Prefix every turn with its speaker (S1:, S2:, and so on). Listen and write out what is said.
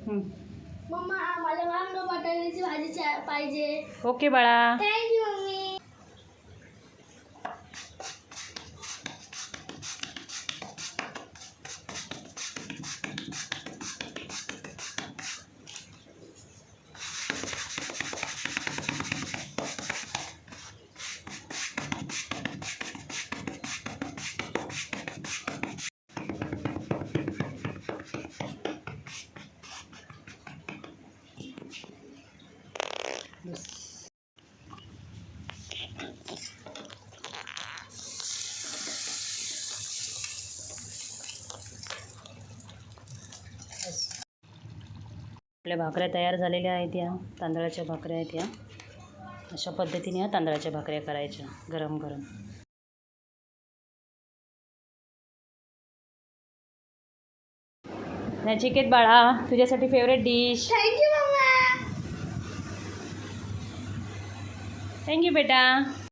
S1: Mamma आम्हाला वांग बटाट्याची भाजी पाहिजे.
S2: ओके बाळा.
S1: Thank you mummy.
S2: आपल्या भाकऱ्या तयार झालेल्या आहेत. या तांदळाच्या भाकऱ्या आहेत. या अशा पद्धतीने या तांदळाच्या भाकऱ्या करायच्या गरम गरम. नचिकेत बाळा, तुझ्यासाठी फेवरेट डिश.
S1: थँक्यू मम्मा.
S2: थँक्यू बेटा.